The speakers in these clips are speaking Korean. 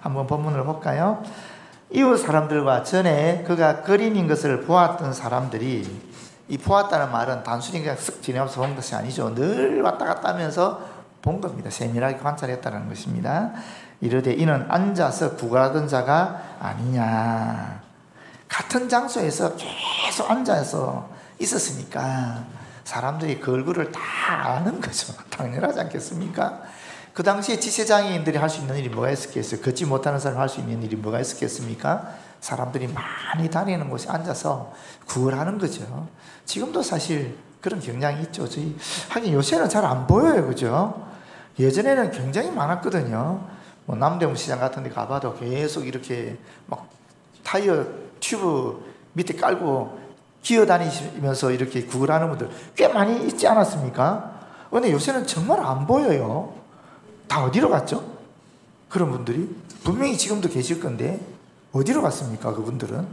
한번 본문을 볼까요? 이웃 사람들과 전에 그가 거린인 것을 보았던 사람들이, 이 보았다는 말은 단순히 그냥 쓱 지나면서 본 것이 아니죠. 늘 왔다 갔다 하면서 본 겁니다. 세밀하게 관찰했다는 것입니다. 이르되 이는 앉아서 구걸하던 자가 아니냐. 같은 장소에서 계속 앉아서 있었으니까 사람들이 그 얼굴을 다 아는 거죠. 당연하지 않겠습니까? 그 당시에 지체장애인들이 할 수 있는 일이 뭐가 있었겠어요? 걷지 못하는 사람이 할 수 있는 일이 뭐가 있었겠습니까? 사람들이 많이 다니는 곳에 앉아서 구걸하는 거죠. 지금도 사실 그런 경향이 있죠. 하긴 요새는 잘 안 보여요. 그죠? 예전에는 굉장히 많았거든요. 뭐 남대문 시장 같은 데 가봐도 계속 이렇게 막 타이어 튜브 밑에 깔고 기어다니면서 이렇게 구걸하는 분들 꽤 많이 있지 않았습니까? 근데 요새는 정말 안 보여요. 다 어디로 갔죠? 그런 분들이 분명히 지금도 계실 건데 어디로 갔습니까? 그분들은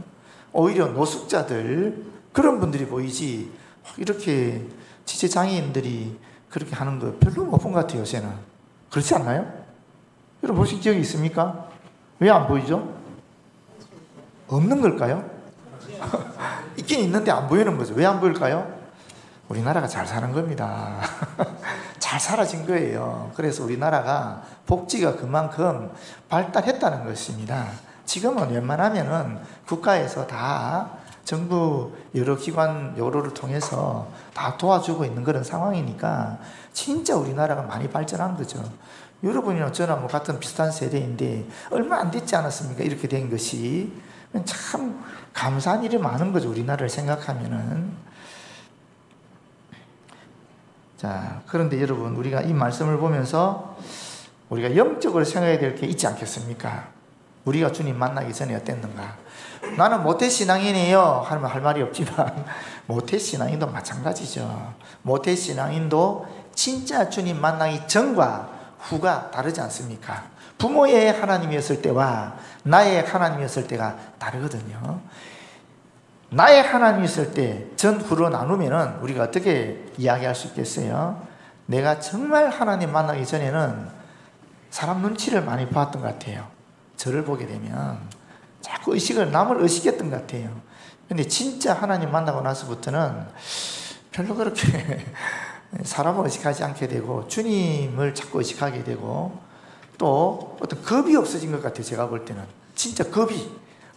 오히려 노숙자들, 그런 분들이 보이지 이렇게 지체장애인들이 그렇게 하는 거 별로 못 본 것 같아요. 요새는. 그렇지 않나요? 여러분 보신 기억이 있습니까? 왜 안 보이죠? 없는 걸까요? 있긴 있는데 안 보이는 거죠. 왜 안 보일까요? 우리나라가 잘 사는 겁니다. 잘 살아진 거예요. 그래서 우리나라가 복지가 그만큼 발달했다는 것입니다. 지금은 웬만하면은 국가에서 다 정부 여러 기관 여러를 통해서 다 도와주고 있는 그런 상황이니까 진짜 우리나라가 많이 발전한 거죠. 여러분이나 저나 뭐 같은 비슷한 세대인데 얼마 안 됐지 않았습니까? 이렇게 된 것이 참 감사한 일이 많은 거죠. 우리나라를 생각하면은. 자, 그런데 여러분, 우리가 이 말씀을 보면서 우리가 영적으로 생각해야 될 게 있지 않겠습니까? 우리가 주님 만나기 전에 어땠는가? 나는 모태신앙인이에요 하면 할 말이 없지만 모태신앙인도 마찬가지죠. 모태신앙인도 진짜 주님 만나기 전과 후가 다르지 않습니까? 부모의 하나님이었을 때와 나의 하나님이었을 때가 다르거든요. 나의 하나님이었을 때 전후로 나누면은 우리가 어떻게 이야기할 수 있겠어요? 내가 정말 하나님 만나기 전에는 사람 눈치를 많이 봤던 것 같아요. 저를 보게 되면 자꾸 남을 의식했던 것 같아요. 근데 진짜 하나님 만나고 나서부터는 별로 그렇게 사람을 의식하지 않게 되고 주님을 자꾸 의식하게 되고 또 어떤 겁이 없어진 것 같아요. 제가 볼 때는 진짜 겁이,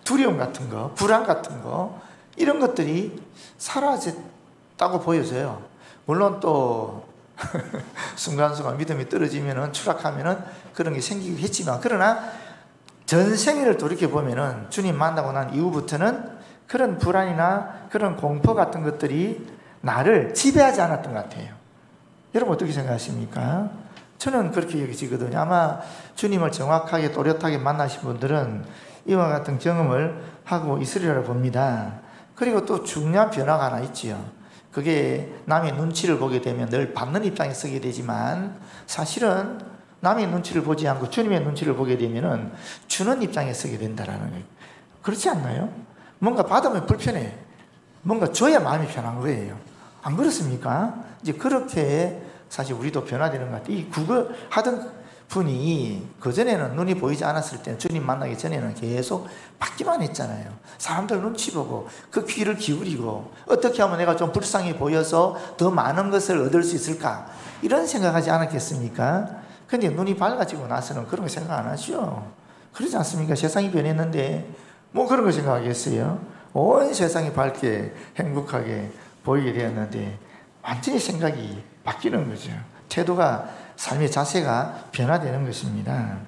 두려움 같은 거, 불안 같은 거, 이런 것들이 사라졌다고 보여져요. 물론 또 순간순간 믿음이 떨어지면은, 추락하면은 그런 게 생기긴 했지만, 그러나 전생애를 돌이켜보면은 주님 만나고 난 이후부터는 그런 불안이나 그런 공포 같은 것들이 나를 지배하지 않았던 것 같아요. 여러분 어떻게 생각하십니까? 저는 그렇게 여기지거든요. 아마 주님을 정확하게 또렷하게 만나신 분들은 이와 같은 경험을 하고 있으리라 봅니다. 그리고 또 중요한 변화가 하나 있지요. 그게 남의 눈치를 보게 되면 늘 받는 입장에 서게 되지만, 사실은 남의 눈치를 보지 않고 주님의 눈치를 보게 되면은 주는 입장에 서게 된다라는 거예요. 그렇지 않나요? 뭔가 받으면 불편해. 뭔가 줘야 마음이 편한 거예요. 안 그렇습니까? 이제 그렇게 사실 우리도 변화되는 것 같아요. 이 구걸 하던 분이 그전에는 눈이 보이지 않았을 때는, 주님 만나기 전에는 계속 받기만 했잖아요. 사람들 눈치 보고 그 귀를 기울이고 어떻게 하면 내가 좀 불쌍해 보여서 더 많은 것을 얻을 수 있을까, 이런 생각하지 않았겠습니까? 근데 눈이 밝아지고 나서는 그런 거 생각 안 하죠. 그러지 않습니까? 세상이 변했는데 뭐 그런 거 생각하겠어요? 온 세상이 밝게 행복하게 보이게 되었는데 완전히 생각이 바뀌는 거죠. 태도가, 삶의 자세가 변화되는 것입니다.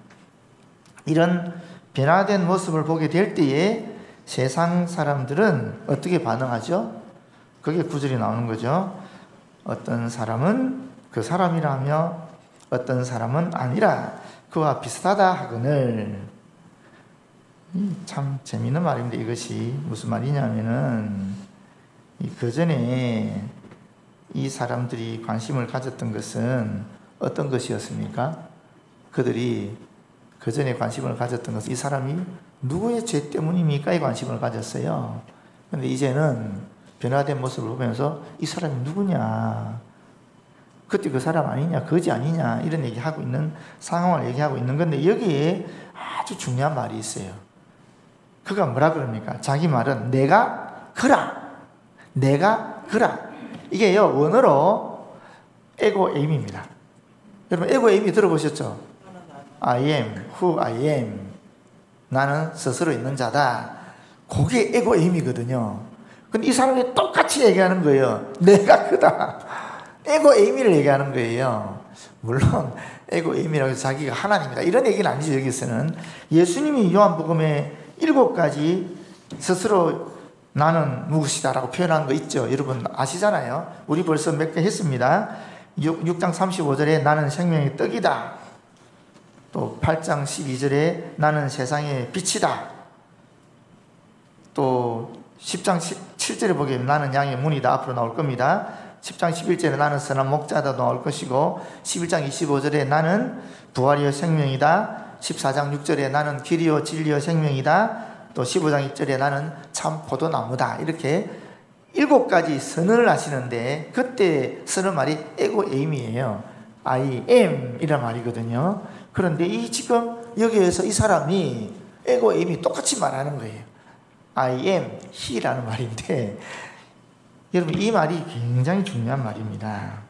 이런 변화된 모습을 보게 될 때에 세상 사람들은 어떻게 반응하죠? 그게 구절이 나오는 거죠. 어떤 사람은 그 사람이라며 어떤 사람은 아니라 그와 비슷하다 하거늘. 참 재미있는 말인데, 이것이 무슨 말이냐면은 그 전에 이 사람들이 관심을 가졌던 것은 어떤 것이었습니까? 그들이 그 전에 관심을 가졌던 것은 이 사람이 누구의 죄 때문입니까? 이 관심을 가졌어요. 그런데 이제는 변화된 모습을 보면서 이 사람이 누구냐, 그때 그 사람 아니냐, 거지 아니냐, 이런 얘기하고 있는 상황을 얘기하고 있는 건데, 여기에 아주 중요한 말이 있어요. 그가 뭐라 그럽니까? 자기 말은 내가 그라. 내가 그라. 이게요, 원어로 에고 에임입니다. 여러분, 에고 에임이 들어보셨죠? I am who I am. 나는 스스로 있는 자다. 그게 에고 에임이거든요. 근데 이 사람이 똑같이 얘기하는 거예요. 내가 크다. 에고 에임을 얘기하는 거예요. 물론 에고 에임이라고 해서 자기가 하나님이다 이런 얘기는 아니죠. 여기서는 예수님이 요한복음에 7가지 스스로 나는 무엇이다라고 표현한 거 있죠. 여러분 아시잖아요. 우리 벌써 몇 개 했습니다. 6장 35절에 나는 생명의 떡이다. 또 8장 12절에 나는 세상의 빛이다. 또 10장 7절에 보게 되면 나는 양의 문이다. 앞으로 나올 겁니다. 10장 11절에 나는 선한 목자다 나올 것이고, 11장 25절에 나는 부활이요 생명이다. 14장 6절에 나는 길이요 진리요 생명이다. 또 15장 2절에 나는 참 포도나무다. 이렇게 7가지 선언을 하시는데, 그때 쓰는 말이 에고 에임이에요. I am 이란 말이거든요. 그런데 이 지금 여기에서 이 사람이 에고 에임이 똑같이 말하는 거예요. I am he라는 말인데, 여러분 이 말이 굉장히 중요한 말입니다.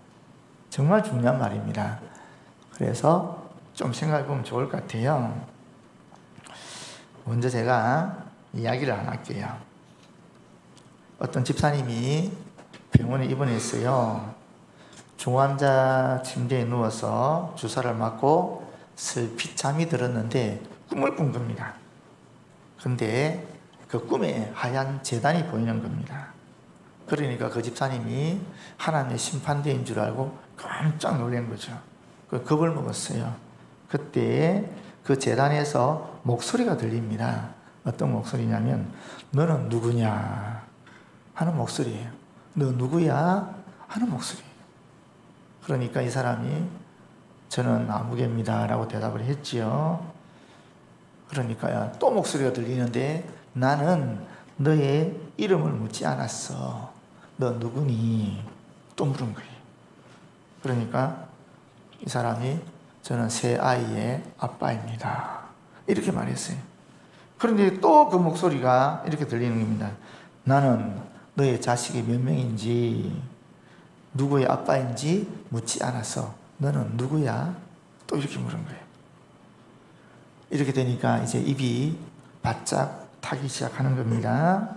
정말 중요한 말입니다. 그래서 좀 생각해 보면 좋을 것 같아요. 먼저 제가 이야기를 안 할게요. 어떤 집사님이 병원에 입원했어요. 중환자 침대에 누워서 주사를 맞고 슬피 잠이 들었는데 꿈을 꾼 겁니다. 그런데 그 꿈에 하얀 제단이 보이는 겁니다. 그러니까 그 집사님이 하나님의 심판대인 줄 알고 깜짝 놀란 거죠. 겁을 먹었어요. 그때 그 제단에서 목소리가 들립니다. 어떤 목소리냐면 너는 누구냐 하는 목소리예요. 너 누구야 하는 목소리예요. 그러니까 이 사람이 저는 아무개입니다 라고 대답을 했지요. 그러니까 또 목소리가 들리는데 나는 너의 이름을 묻지 않았어. 너 누구니? 또 물은 거예요. 그러니까 이 사람이 저는 세 아이의 아빠입니다. 이렇게 말했어요. 그런데 또 그 목소리가 이렇게 들리는 겁니다. 나는 너의 자식이 몇 명인지 누구의 아빠인지 묻지 않았어. 너는 누구야? 또 이렇게 물은 거예요. 이렇게 되니까 이제 입이 바짝 타기 시작하는 겁니다.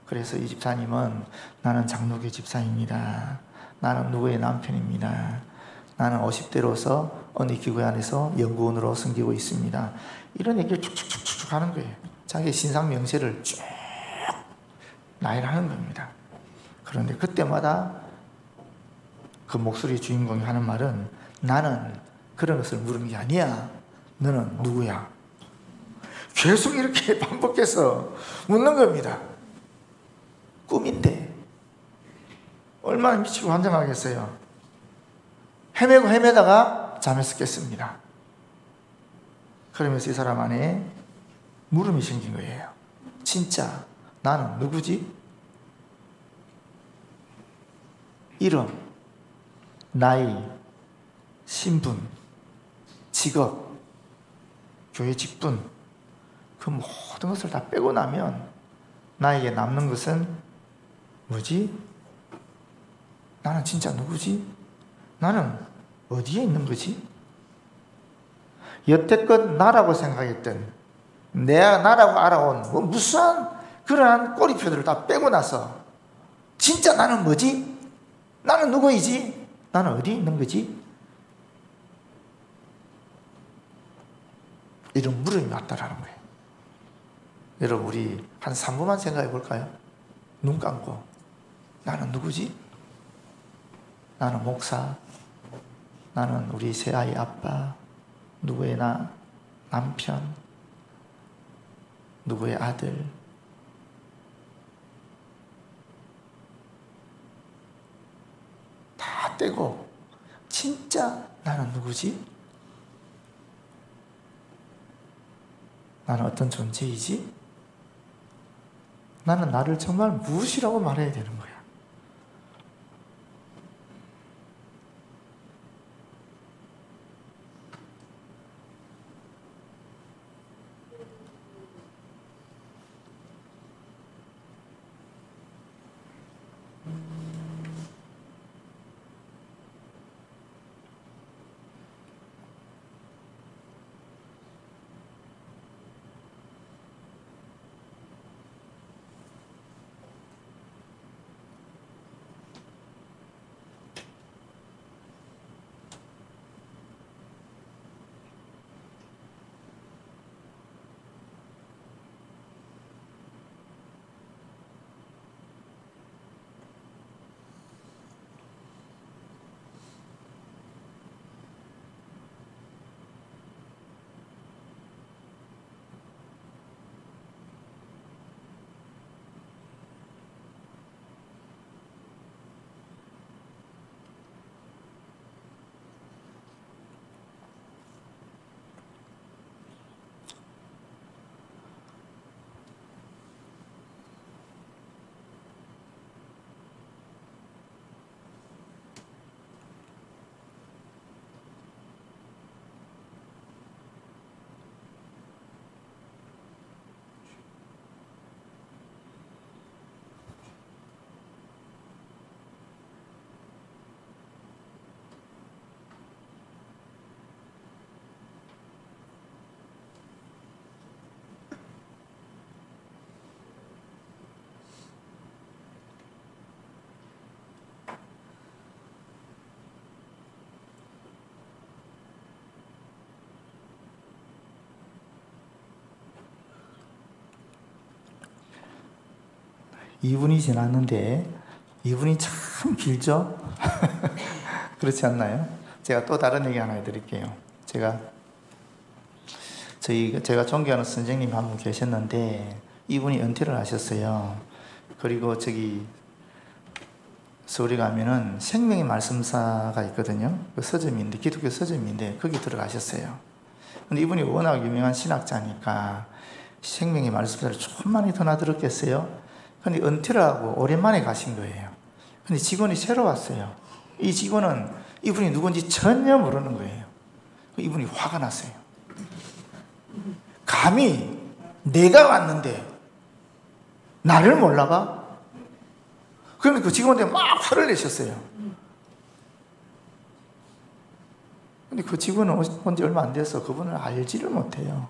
그래서 이 집사님은 나는 장로교 집사입니다. 나는 누구의 남편입니다. 나는 50대로서 어느 기구에 안에서 연구원으로 섬기고 있습니다. 이런 얘기를 쭉쭉쭉쭉 하는 거예요. 자기의 신상 명세를 쭉 나열하는 겁니다. 그런데 그때마다 그 목소리의 주인공이 하는 말은 나는 그런 것을 물은 게 아니야. 너는 누구야? 계속 이렇게 반복해서 묻는 겁니다. 꿈인데 얼마나 미치고 환장하겠어요. 헤매고 헤매다가 잠에서 깼습니다. 그러면서 이 사람 안에 물음이 생긴 거예요. 진짜 나는 누구지? 이름, 나이, 신분, 직업, 교회 직분, 그 모든 것을 다 빼고 나면 나에게 남는 것은 뭐지? 나는 진짜 누구지? 나는 어디에 있는 거지? 여태껏 나라고 생각했던, 내가 나라고 알아온 무수한 그러한 꼬리표들을 다 빼고 나서 진짜 나는 뭐지? 나는 누구이지? 나는 어디 있는 거지? 이런 물음이 왔다라는 거예요. 여러분 우리 한 3분만 생각해 볼까요? 눈 감고 나는 누구지? 나는 목사, 나는 우리 세 아이 아빠, 누구의 남편, 누구의 아들. 다 떼고 진짜 나는 누구지? 나는 어떤 존재이지? 나는 나를 정말 무엇이라고 말해야 되는 거야? 2분이 지났는데 2분이 참 길죠? 그렇지 않나요? 제가 또 다른 얘기 하나 해드릴게요. 제가 존경하는 선생님 한 분 계셨는데 이분이 은퇴를 하셨어요. 그리고 서울에 가면은 생명의 말씀사가 있거든요. 그 서점인데, 기독교 서점인데 거기 들어가셨어요. 근데 이분이 워낙 유명한 신학자니까 생명의 말씀사를 좀 많이 더 들었겠어요. 근데 은퇴를 하고 오랜만에 가신 거예요. 근데 직원이 새로 왔어요. 이 직원은 이분이 누군지 전혀 모르는 거예요. 이분이 화가 났어요. 감히 내가 왔는데 나를 몰라봐? 그러면 그 직원한테 막 화를 내셨어요. 근데 그 직원은 온 지 얼마 안 돼서 그분을 알지를 못해요.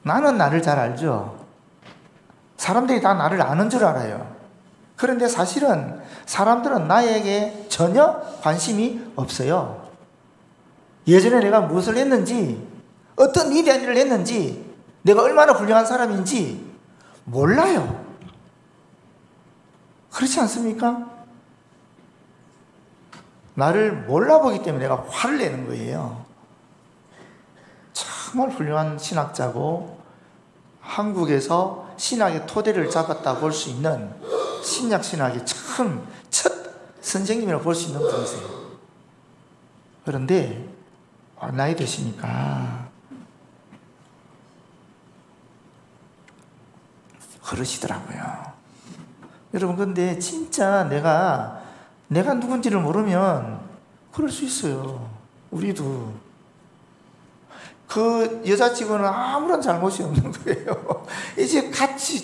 나는 나를 잘 알죠. 사람들이 다 나를 아는 줄 알아요. 그런데 사실은 사람들은 나에게 전혀 관심이 없어요. 예전에 내가 무엇을 했는지, 어떤 위대한 일을 했는지, 내가 얼마나 훌륭한 사람인지 몰라요. 그렇지 않습니까? 나를 몰라보기 때문에 내가 화를 내는 거예요. 정말 훌륭한 신학자고 한국에서 신학의 토대를 잡았다 볼 수 있는 신약 신학의 참 첫 선생님이라고 볼 수 있는 분이세요. 그런데 나이 드시니까 그러시더라고요. 여러분, 근데 진짜 내가 누군지를 모르면 그럴 수 있어요. 우리도. 그 여자 직원은 아무런 잘못이 없는 거예요. 이제 같이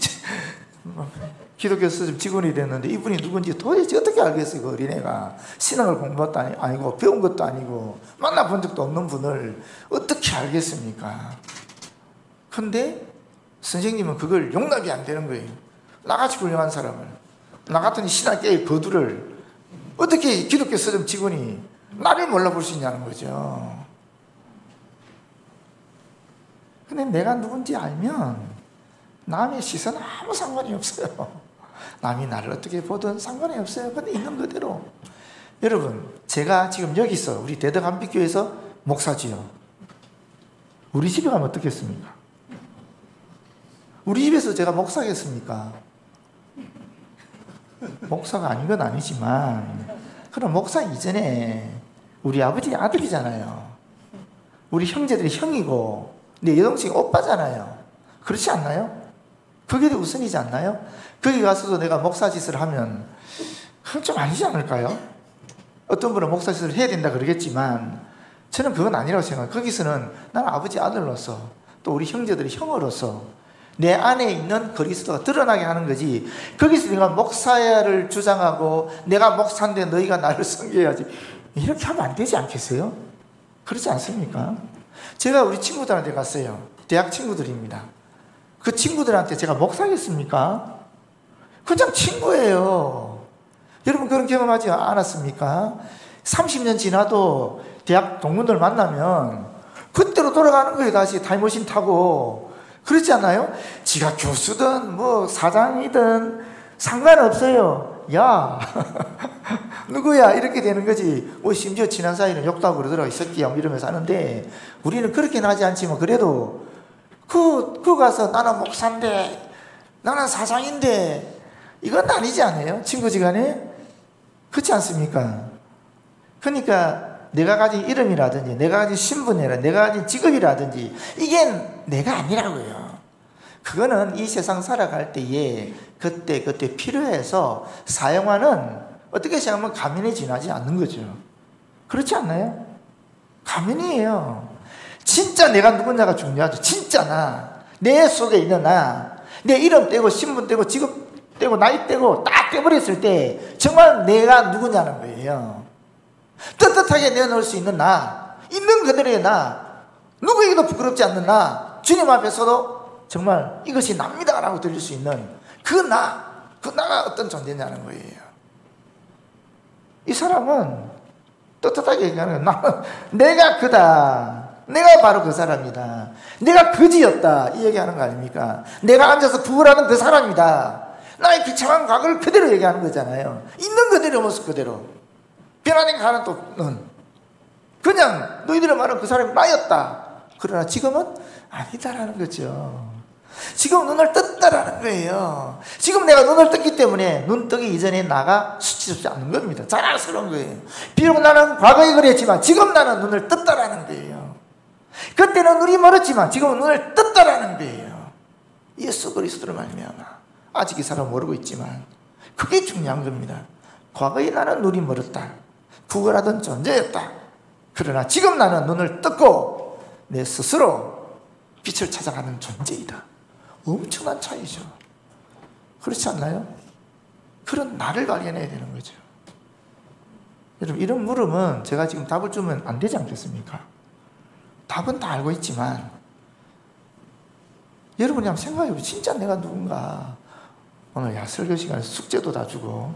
기독교 서점 직원이 됐는데 이분이 누군지 도대체 어떻게 알겠어요? 그 어린애가 신앙을 공부한 것도 아니고 배운 것도 아니고 만나본 적도 없는 분을 어떻게 알겠습니까? 근데 선생님은 그걸 용납이 안 되는 거예요. 나같이 훌륭한 사람을, 나 같은 신학계의 거두를 어떻게 기독교 서점 직원이 나를 몰라볼 수 있냐는 거죠. 근데 내가 누군지 알면 남의 시선 아무 상관이 없어요. 남이 나를 어떻게 보든 상관이 없어요. 근데 있는 그대로. 여러분, 제가 지금 여기서 우리 대덕한빛교회에서 목사지요. 우리 집에 가면 어떻겠습니까? 우리 집에서 제가 목사겠습니까? 목사가 아닌 건 아니지만, 그럼 목사 이전에 우리 아버지 아들이잖아요. 우리 형제들이 형이고 내 여동생이 오빠잖아요. 그렇지 않나요? 그게 더 우선이지 않나요? 거기 가서도 내가 목사 짓을 하면 그건 좀 아니지 않을까요? 어떤 분은 목사 짓을 해야 된다 그러겠지만 저는 그건 아니라고 생각해요. 거기서는 나는 아버지 아들로서 또 우리 형제들이 형으로서 내 안에 있는 그리스도가 드러나게 하는 거지. 거기서 내가 목사를 주장하고 내가 목사인데 너희가 나를 섬겨야지, 이렇게 하면 안 되지 않겠어요? 그렇지 않습니까? 제가 우리 친구들한테 갔어요. 대학 친구들입니다. 그 친구들한테 제가 목사겠습니까? 그냥 친구예요. 여러분, 그런 경험하지 않았습니까? 30년 지나도 대학 동문들 만나면 그때로 돌아가는 거예요. 다시 타임머신 타고. 그렇지 않나요? 지가 교수든 뭐 사장이든 상관없어요. 야 누구야 이렇게 되는 거지. 뭐 심지어 친한 사이는 욕도 하고 그러더라고. 이 새끼야 이러면서 하는데 우리는 그렇게는 하지 않지만 그래도 그 가서 나는 목사인데 나는 사장인데 이건 아니지 않아요? 친구지간에? 그렇지 않습니까? 그러니까 내가 가진 이름이라든지 내가 가진 신분이라든지 내가 가진 직업이라든지 이게 내가 아니라고요. 그거는 이 세상 살아갈 때에 그때 필요해서 사용하는, 어떻게 생각하면 가면에 지나지 않는 거죠. 그렇지 않나요? 가면이에요. 진짜 내가 누구냐가 중요하죠. 진짜 내 속에 있는 내 이름 떼고 신분 떼고 직업 떼고 나이 떼고 딱 떼버렸을 때 정말 내가 누구냐는 거예요. 떳떳하게 내어놓을 수 있는 있는 그대로의 누구에게도 부끄럽지 않는 주님 앞에서도 정말 이것이 납니다 라고 들릴 수 있는 그 나가 어떤 존재냐는 거예요. 이 사람은 떳떳하게 얘기하는 거예요. 내가 그다. 내가 바로 그 사람이다. 내가 거지였다. 이 얘기하는 거 아닙니까? 내가 앉아서 부활하는 그 사람이다. 나의 비참한 과거를 그대로 얘기하는 거잖아요. 있는 그대로, 모습 그대로. 변화된 가는 또는 그냥 너희들의 말은 그 사람이 나였다. 그러나 지금은 아니다라는 거죠. 지금 눈을 떴다라는 거예요. 지금 내가 눈을 떴기 때문에 눈 뜨기 이전에 나가 수치스럽지 않는 겁니다. 자랑스러운 거예요. 비록 나는 과거에 그랬지만 지금 나는 눈을 떴다라는 거예요. 그때는 눈이 멀었지만 지금은 눈을 떴다라는 거예요. 예수 그리스도를 말미암아. 아직 이 사람 모르고 있지만 그게 중요한 겁니다. 과거에 나는 눈이 멀었다. 구걸하던 존재였다. 그러나 지금 나는 눈을 떴고 내 스스로 빛을 찾아가는 존재이다. 엄청난 차이죠. 그렇지 않나요? 그런 나를 발견해야 되는 거죠. 여러분, 이런 물음은 제가 지금 답을 주면 안 되지 않겠습니까? 답은 다 알고 있지만 여러분이 한번 생각해보세요. 진짜 내가 누군가. 오늘 설교 시간에 숙제도 다 주고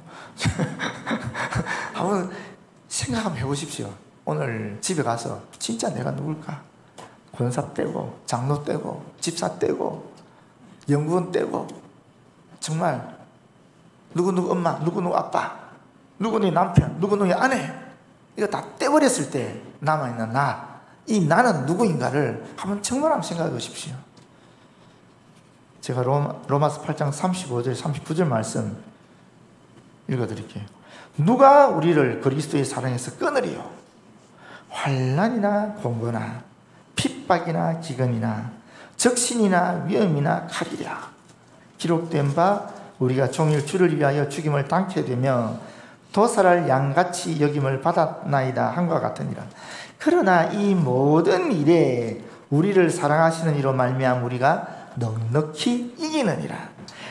한번 생각 한번 해보십시오. 오늘 집에 가서 진짜 내가 누굴까? 권사 떼고 장로 떼고 집사 떼고 연구원 떼고 정말 누구누구 엄마, 누구누구 아빠, 누구누구 남편, 누구누구 아내 이거 다 떼버렸을 때 남아있는 나, 이 나는 누구인가를 한번 정말 한번 생각해 보십시오. 제가 로마서 8장 35절 39절 말씀 읽어드릴게요. 누가 우리를 그리스도의 사랑에서 끊으리요? 환난이나 공고나 핍박이나 기근이나 적신이나 위험이나 칼이랴. 기록된 바 우리가 종일 주를 위하여 죽임을 당케 되며 도살할 양같이 여김을 받았나이다 한과 같으니라. 그러나 이 모든 일에 우리를 사랑하시는 이로 말미암아 우리가 넉넉히 이기느니라.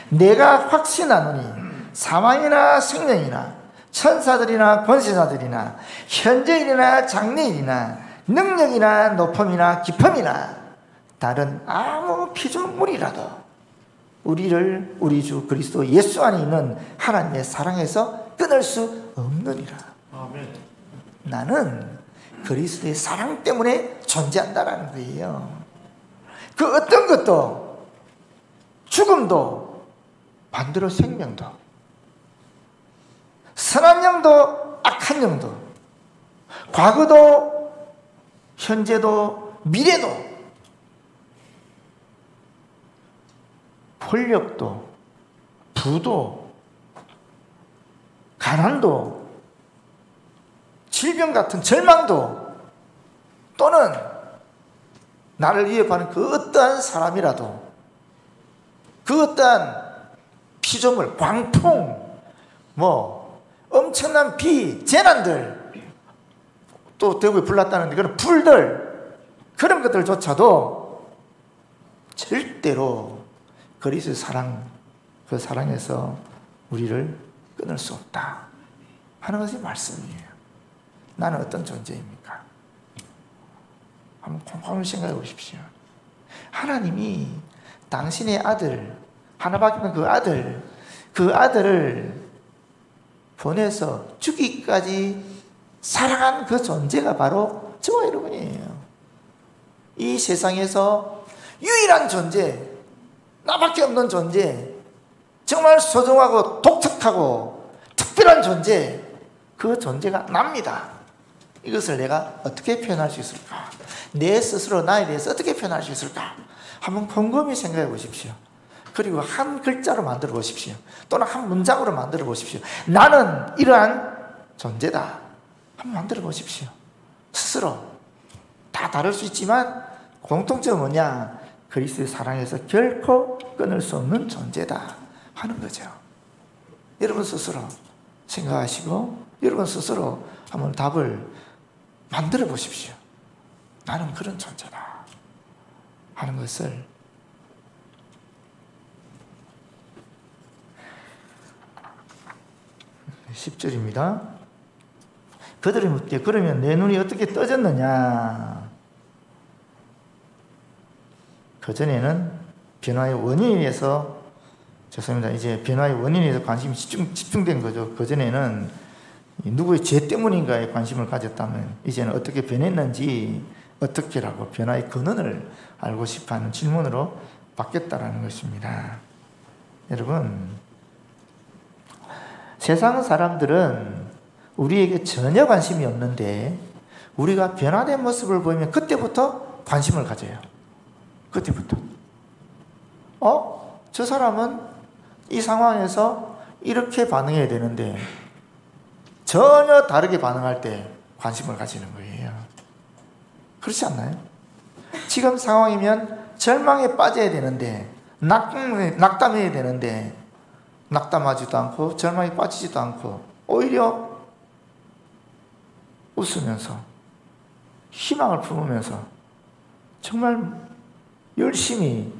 내가 확신하노니 사망이나 생명이나 천사들이나 권세자들이나 현재일이나 장래일이나 능력이나 높음이나 깊음이나 다른 아무 피조물이라도 우리를 우리 주 그리스도 예수 안에 있는 하나님의 사랑에서 끊을 수 없느니라. 아멘. 나는 그리스도의 사랑 때문에 존재한다라는 거예요. 그 어떤 것도 죽음도 반대로 생명도 선한 영도 악한 영도 과거도 현재도 미래도 권력도 부도 가난도 질병 같은 절망도 또는 나를 위협하는 그 어떠한 사람이라도 그 어떠한 피조물, 광풍, 엄청난 비, 재난들 또 대구에 불 났다는데 그런 불들 그런 것들조차도 절대로 그리스도의 사랑, 그 사랑에서 우리를 끊을 수 없다 하는 것이 말씀이에요. 나는 어떤 존재입니까? 한번 곰곰이 생각해 보십시오. 하나님이 당신의 아들, 하나밖에 없는 그 아들을 보내서 죽기까지 사랑한 그 존재가 바로 저와 여러분이에요. 이 세상에서 유일한 존재, 나밖에 없는 존재, 정말 소중하고 독특하고 특별한 존재, 그 존재가 납니다. 이것을 내가 어떻게 표현할 수 있을까? 내 스스로 나에 대해서 어떻게 표현할 수 있을까? 한번 곰곰이 생각해 보십시오. 그리고 한 글자로 만들어 보십시오. 또는 한 문장으로 만들어 보십시오. 나는 이러한 존재다. 한번 만들어 보십시오. 스스로. 다 다를 수 있지만 공통점은 뭐냐? 그리스도의 사랑에서 결코 끊을 수 없는 존재다 하는 거죠. 여러분 스스로 생각하시고 여러분 스스로 한번 답을 만들어 보십시오. 나는 그런 존재다 하는 것을 10절입니다. 그들이 묻되 그러면 내 눈이 어떻게 떠졌느냐? 그전에는 변화의 원인에 대해서 이제 변화의 원인에 대해서 관심이 집중된 거죠. 그전에는 누구의 죄 때문인가에 관심을 가졌다면 이제는 어떻게 변했는지 어떻게라고 변화의 근원을 알고 싶어하는 질문으로 바뀌었다라는 것입니다. 여러분, 세상 사람들은 우리에게 전혀 관심이 없는데 우리가 변화된 모습을 보이면 그때부터 관심을 가져요. 그때부터. 저 사람은 이 상황에서 이렇게 반응해야 되는데 전혀 다르게 반응할 때 관심을 가지는 거예요. 그렇지 않나요? 지금 상황이면 절망에 빠져야 되는데 낙담해야 되는데 낙담하지도 않고 절망에 빠지지도 않고 오히려 웃으면서 희망을 품으면서 정말 열심히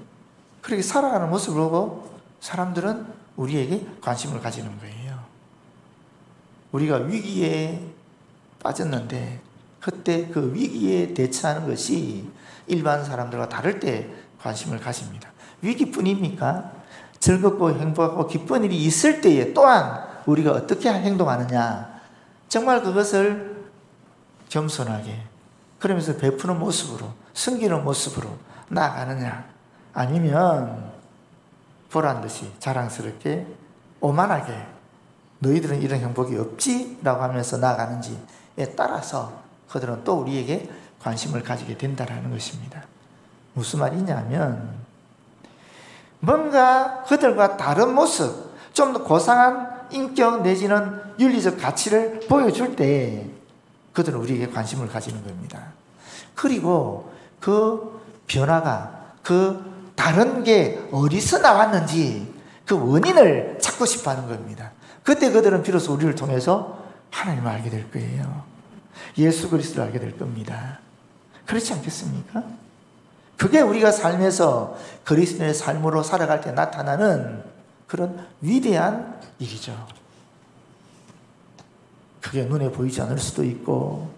그렇게 살아가는 모습을 보고 사람들은 우리에게 관심을 가지는 거예요. 우리가 위기에 빠졌는데 그때 그 위기에 대처하는 것이 일반 사람들과 다를 때 관심을 가집니다. 위기뿐입니까? 즐겁고 행복하고 기쁜 일이 있을 때에 또한 우리가 어떻게 행동하느냐, 정말 그것을 겸손하게 그러면서 베푸는 모습으로 섬기는 모습으로 나아가느냐, 아니면 보란듯이 자랑스럽게 오만하게 너희들은 이런 행복이 없지? 라고 하면서 나아가는지에 따라서 그들은 또 우리에게 관심을 가지게 된다는 것입니다. 무슨 말이냐면 뭔가 그들과 다른 모습, 좀 더 고상한 인격 내지는 윤리적 가치를 보여줄 때 그들은 우리에게 관심을 가지는 겁니다. 그리고 그 변화가 그 다른 게 어디서 나왔는지 그 원인을 찾고 싶어 하는 겁니다. 그때 그들은 비로소 우리를 통해서 하나님을 알게 될 거예요. 예수 그리스도를 알게 될 겁니다. 그렇지 않겠습니까? 그게 우리가 삶에서 그리스도의 삶으로 살아갈 때 나타나는 그런 위대한 일이죠. 그게 눈에 보이지 않을 수도 있고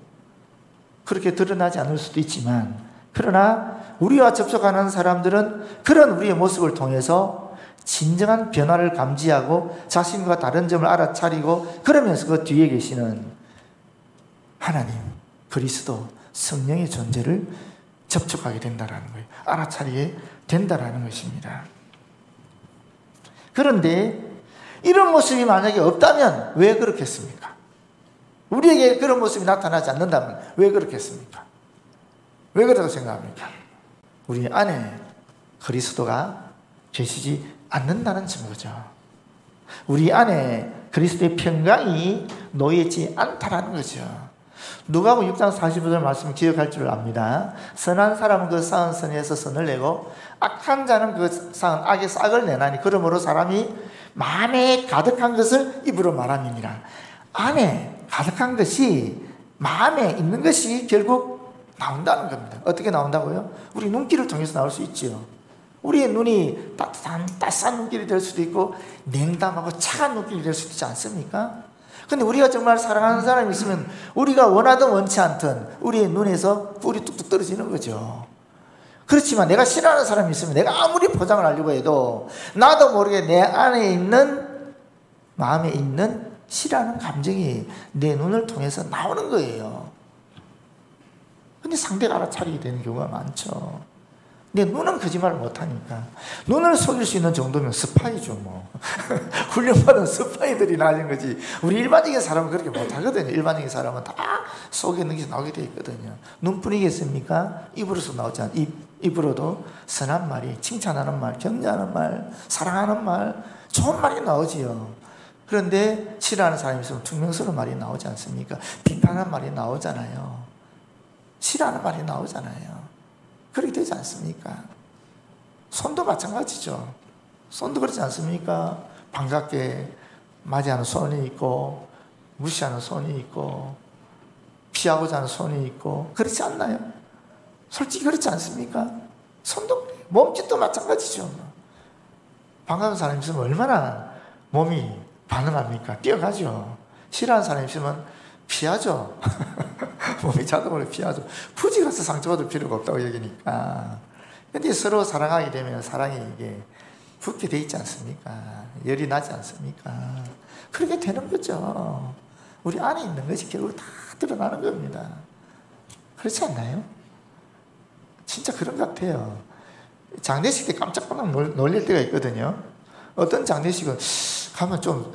그렇게 드러나지 않을 수도 있지만, 그러나 우리와 접촉하는 사람들은 그런 우리의 모습을 통해서 진정한 변화를 감지하고 자신과 다른 점을 알아차리고 그러면서 그 뒤에 계시는 하나님, 그리스도, 성령의 존재를 접촉하게 된다는 거예요. 알아차리게 된다는 것입니다. 그런데 이런 모습이 만약에 없다면 왜 그렇겠습니까? 우리에게 그런 모습이 나타나지 않는다면 왜 그렇겠습니까? 왜 그렇다고 생각합니까? 우리 안에 그리스도가 계시지 않는다는 증거죠. 우리 안에 그리스도의 평강이 놓여있지 않다라는 거죠. 누가복음 6장 45절 말씀 기억할 줄 압니다. 선한 사람은 그 쌓은 선에서 선을 내고 악한 자는 그 쌓은 악의 싹을 내나니 그러므로 사람이 마음에 가득한 것을 입으로 말함이니라. 안에 가득한 것이, 마음에 있는 것이 결국 나온다는 겁니다. 어떻게 나온다고요? 우리 눈길을 통해서 나올 수 있죠. 우리의 눈이 따스한 눈길이 될 수도 있고 냉담하고 차가운 눈길이 될 수도 있지 않습니까? 근데 우리가 정말 사랑하는 사람이 있으면 우리가 원하든 원치 않든 우리의 눈에서 뿔이 뚝뚝 떨어지는 거죠. 그렇지만 내가 싫어하는 사람이 있으면 내가 아무리 포장을 하려고 해도 나도 모르게 내 안에 있는, 마음에 있는 싫어하는 감정이 내 눈을 통해서 나오는 거예요. 근데 상대가 알아차리게 되는 경우가 많죠. 내 눈은 거짓말을 못하니까. 눈을 속일 수 있는 정도면 스파이죠 뭐. 훈련받은 스파이들이 나진 거지. 우리 일반적인 사람은 그렇게 못하거든요. 일반적인 사람은 다 속이는 게 나오게 되어 있거든요. 눈뿐이겠습니까? 입으로서 나오지 않아. 입으로도 선한 말이, 칭찬하는 말, 격려하는 말, 사랑하는 말, 좋은 말이 나오지요. 그런데 싫어하는 사람이 있으면 퉁명스러운 말이 나오지 않습니까? 비판하는 말이 나오잖아요. 싫어하는 말이 나오잖아요. 그렇게 되지 않습니까? 손도 마찬가지죠. 손도 그렇지 않습니까? 반갑게 맞이하는 손이 있고 무시하는 손이 있고 피하고자 하는 손이 있고, 그렇지 않나요? 솔직히 그렇지 않습니까? 손도 그래요. 몸짓도 마찬가지죠. 반가운 사람이 있으면 얼마나 몸이 반응합니까? 뛰어가죠. 싫어하는 사람이 있으면 피하죠. 몸이 자동으로 피하죠. 굳이 가서 상처받을 필요가 없다고 여기니까. 근데 서로 사랑하게 되면 사랑이 이게 붙게 돼 있지 않습니까? 열이 나지 않습니까? 그렇게 되는 거죠. 우리 안에 있는 것이 결국 다 드러나는 겁니다. 그렇지 않나요? 진짜 그런 것 같아요. 장례식 때 깜짝깜짝 놀릴 때가 있거든요. 어떤 장례식은 가면 좀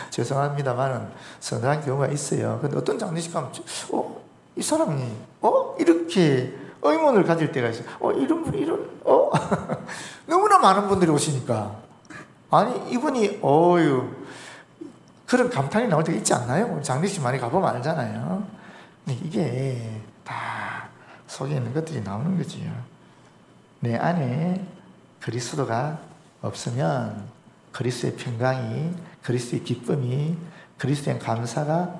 죄송합니다만은 서늘한 경우가 있어요. 근데 어떤 장례식 가면 이 사람이 이렇게 의문을 가질 때가 있어요. 이런 분이 너무나 많은 분들이 오시니까 아니 이분이 그런 감탄이 나올 때가 있지 않나요? 장례식 많이 가보면 알잖아요. 근데 이게 다 속에 있는 것들이 나오는 거지요. 내 안에 그리스도가 없으면 그리스도의 평강이, 그리스도의 기쁨이, 그리스도의 감사가,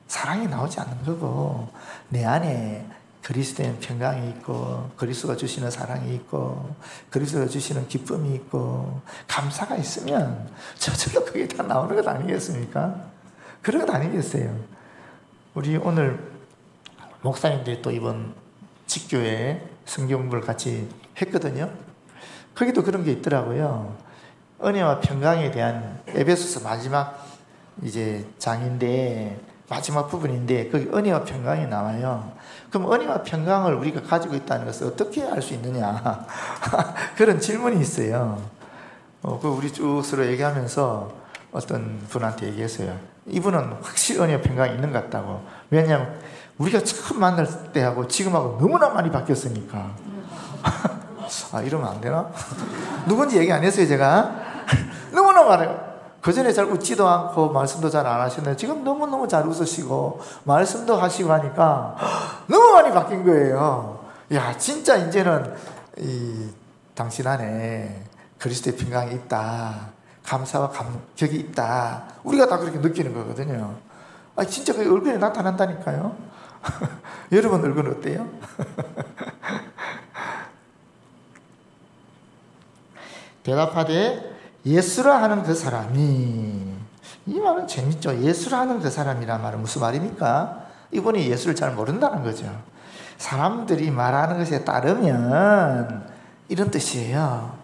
사랑이 나오지 않는 거고, 내 안에 그리스도의 평강이 있고, 그리스도가 주시는 사랑이 있고, 그리스도가 주시는 기쁨이 있고, 감사가 있으면 저절로 그게 다 나오는 것 아니겠습니까? 그런 것 아니겠어요? 우리 오늘 목사님들이 또 이번 직교에 성경공부를 같이 했거든요. 거기도 그런 게 있더라고요. 은혜와 평강에 대한 에베소서 마지막 이제 장인데 마지막 부분인데 거기 은혜와 평강이 나와요. 그럼 은혜와 평강을 우리가 가지고 있다는 것을 어떻게 알 수 있느냐 그런 질문이 있어요. 그 우리 쭉 서로 얘기하면서 어떤 분한테 얘기했어요. 이분은 확실히 은혜와 평강이 있는 것 같다고. 왜냐하면 우리가 처음 만날 때하고 지금하고 너무나 많이 바뀌었으니까. 이러면 안 되나? 누군지 얘기 안 했어요, 제가. 너무나 많아요. 그 전에 잘 웃지도 않고 말씀도 잘 안 하셨는데 지금 너무너무 잘 웃으시고 말씀도 하시고 하니까 너무 많이 바뀐 거예요. 야, 진짜 이제는 당신 안에 그리스도의 평강이 있다. 감사와 감격이 있다. 우리가 다 그렇게 느끼는 거거든요. 진짜 그 얼굴에 나타난다니까요. 여러분 얼굴 어때요? 대답하되 예수라 하는 그 사람이, 이 말은 재밌죠. 예수라 하는 그 사람이란 말은 무슨 말입니까? 이분이 예수를 잘 모른다는 거죠. 사람들이 말하는 것에 따르면 이런 뜻이에요.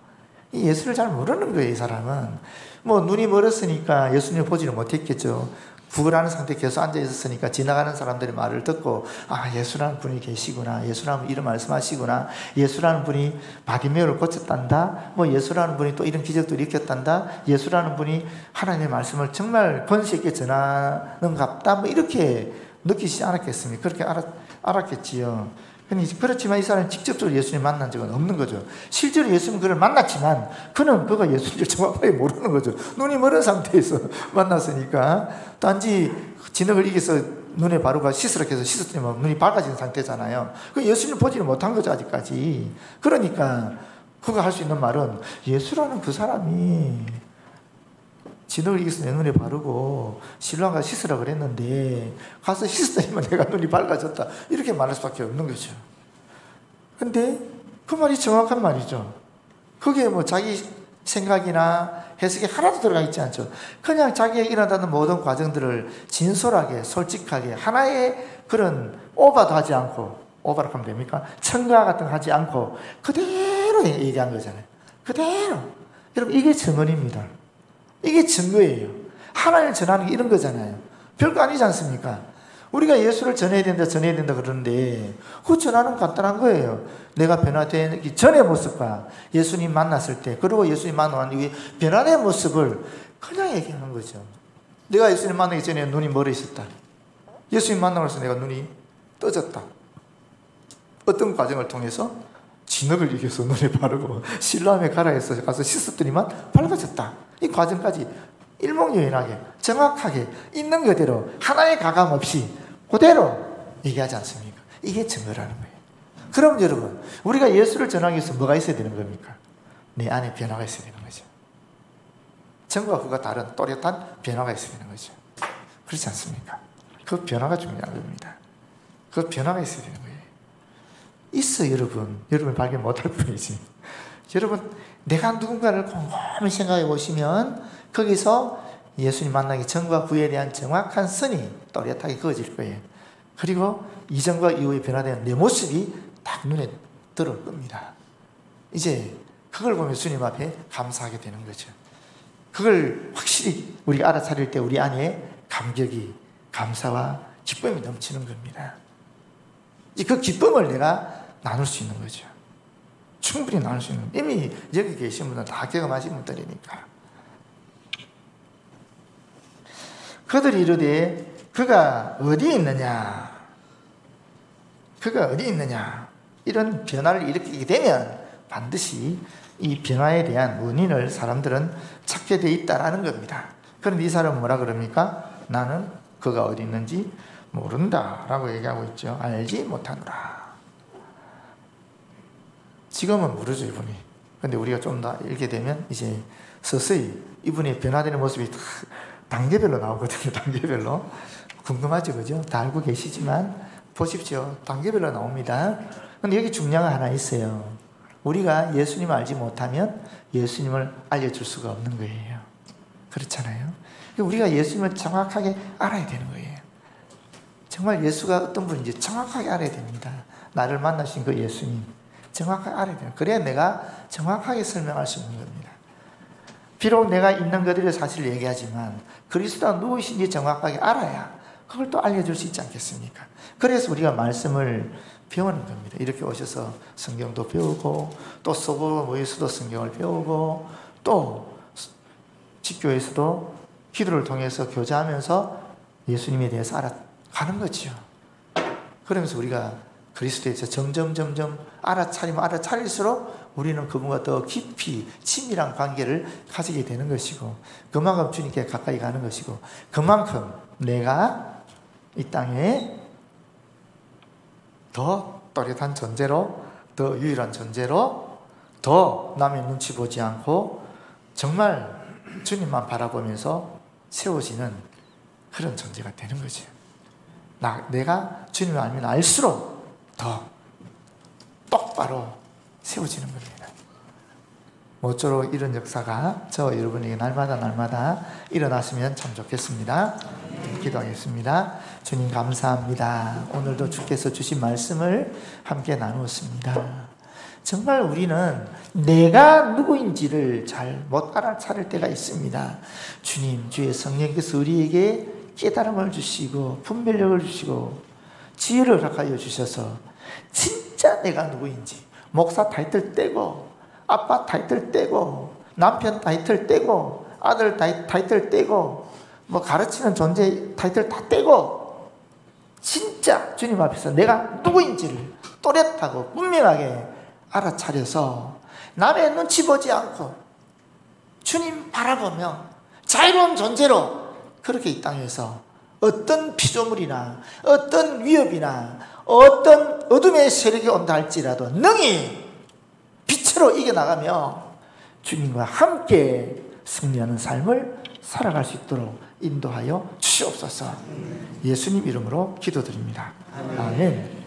이 예수를 잘 모르는 거예요. 이 사람은 눈이 멀었으니까 예수님을 보지를 못했겠죠. 구걸하는 상태에 계속 앉아 있었으니까 지나가는 사람들의 말을 듣고 예수라는 분이 계시구나, 예수라는 분이 이런 말씀하시구나, 예수라는 분이 바디메오를 고쳤단다, 예수라는 분이 또 이런 기적도 일으켰단다, 예수라는 분이 하나님의 말씀을 정말 권세 있게 전하는 갑다, 이렇게 느끼지 않았겠습니까? 그렇게 알았겠지요. 그렇지만 이 사람은 직접적으로 예수님 만난 적은 없는 거죠. 실제로 예수님 그를 만났지만 그가 예수님을 정확하게 모르는 거죠. 눈이 멀은 상태에서 만났으니까. 단지 진흙을 이겨서 눈에 바로가 시스럽게 해서 씻었더니 눈이 밝아진 상태잖아요. 예수님을 보지는 못한 거죠, 아직까지. 그러니까 그가 할 수 있는 말은 예수라는 그 사람이 진흙을 이겨서 내 눈에 바르고 신랑과 씻으라 그랬는데 가서 씻었더니만 내가 눈이 밝아졌다, 이렇게 말할 수밖에 없는 거죠. 근데 그 말이 정확한 말이죠. 거기에 자기 생각이나 해석이 하나도 들어가 있지 않죠. 그냥 자기가 일어나는 모든 과정들을 진솔하게 솔직하게 하나의 그런 오바도 하지 않고, 오바라고 하면 됩니까? 첨가 같은 거 하지 않고 그대로 얘기한 거잖아요. 그대로. 여러분, 이게 증언입니다. 이게 증거예요. 하나님을 전하는 게 이런 거잖아요. 별거 아니지 않습니까? 우리가 예수를 전해야 된다 그러는데 그 전하는 간단한 거예요. 내가 변화되기 전의 모습과 예수님 만났을 때, 그리고 예수님 만난 이후에 변화된 모습을 그냥 얘기하는 거죠. 내가 예수님 만나기 전에 눈이 멀어 있었다. 예수님 만나고 나서 내가 눈이 떠졌다. 어떤 과정을 통해서? 진흙을 이겨서 눈에 바르고 실로암에 가라해서 가서 씻었더니만 밝아졌다. 이 과정까지 일목요연하게 정확하게 있는 그대로 하나의 가감 없이 그대로 얘기하지 않습니까? 이게 증거라는 거예요. 그럼 여러분, 우리가 예수를 전하기 위해서 뭐가 있어야 되는 겁니까? 내 안에 변화가 있어야 되는 거죠. 전과 후가 다른 또렷한 변화가 있어야 되는 거죠. 그렇지 않습니까? 그 변화가 중요한 겁니다. 그 변화가 있어야 되는 거예요. 있어, 여러분. 여러분 발견 못할 뿐이지. 여러분, 내가 누군가를 곰곰이 생각해 보시면 거기서 예수님 만나기 전과 후에 대한 정확한 선이 또렷하게 그어질 거예요. 그리고 이전과 이후에 변화된 내 모습이 딱 눈에 들어올 겁니다. 이제 그걸 보면 주님 앞에 감사하게 되는 거죠. 그걸 확실히 우리가 알아차릴 때 우리 안에 감격이, 감사와 기쁨이 넘치는 겁니다. 그 기쁨을 내가 나눌 수 있는 거죠. 충분히 나눌 수 있는, 이미 여기 계신 분들은 다 경험하신 분들이니까. 그들이 이르되 그가 어디 있느냐, 그가 어디 있느냐, 이런 변화를 일으키게 되면 반드시 이 변화에 대한 원인을 사람들은 찾게 돼 있다라는 겁니다. 그런데 이 사람은 뭐라 그럽니까? 나는 그가 어디 있는지 모른다 라고 얘기하고 있죠. 알지 못하노라. 지금은 모르죠, 이분이. 근데 우리가 좀 더 읽게 되면 이제 서서히 이분의 변화되는 모습이 단계별로 나오거든요. 단계별로. 궁금하죠, 그죠? 다 알고 계시지만 보십시오. 단계별로 나옵니다. 근데 여기 중요한 거 하나 있어요. 우리가 예수님을 알지 못하면 예수님을 알려줄 수가 없는 거예요. 그렇잖아요. 우리가 예수님을 정확하게 알아야 되는 거예요. 정말 예수가 어떤 분인지 정확하게 알아야 됩니다. 나를 만나신 그 예수님 정확하게 알아야 돼요. 그래야 내가 정확하게 설명할 수 있는 겁니다. 비록 내가 있는 그들의 사실을 얘기하지만 그리스도가 누구신지 정확하게 알아야 그걸 또 알려줄 수 있지 않겠습니까? 그래서 우리가 말씀을 배우는 겁니다. 이렇게 오셔서 성경도 배우고, 또 소그룹 모여서도 성경을 배우고, 또 집교에서도 기도를 통해서 교제하면서 예수님에 대해서 알아가는 거죠. 그러면서 우리가 그리스도에 대해서 점점 알아차릴수록 우리는 그분과 더 깊이 친밀한 관계를 가지게 되는 것이고, 그만큼 주님께 가까이 가는 것이고, 그만큼 내가 이 땅에 더 또렷한 존재로, 더 유일한 존재로, 더 남의 눈치 보지 않고 정말 주님만 바라보면서 세워지는 그런 존재가 되는 거지. 내가 주님을 알면 알수록 더 똑바로 세워지는 겁니다. 모쪼록 이런 역사가 저 여러분에게 날마다 일어났으면 참 좋겠습니다. 기도하겠습니다. 주님 감사합니다. 오늘도 주께서 주신 말씀을 함께 나누었습니다. 정말 우리는 내가 누구인지를 잘 못 알아차릴 때가 있습니다. 주님, 주의 성령께서 우리에게 깨달음을 주시고 분별력을 주시고 지혜를 허락하여 주셔서 진짜 내가 누구인지, 목사 타이틀 떼고, 아빠 타이틀 떼고, 남편 타이틀 떼고, 아들 타이틀 떼고, 뭐 가르치는 존재 타이틀 다 떼고 진짜 주님 앞에서 내가 누구인지를 또렷하고 분명하게 알아차려서 남의 눈치 보지 않고 주님 바라보며 자유로운 존재로 그렇게 이 땅에서 어떤 피조물이나 어떤 위협이나 어떤 어둠의 세력이 온다 할지라도 능히 빛으로 이겨나가며 주님과 함께 승리하는 삶을 살아갈 수 있도록 인도하여 주시옵소서. 예수님 이름으로 기도드립니다. 아멘.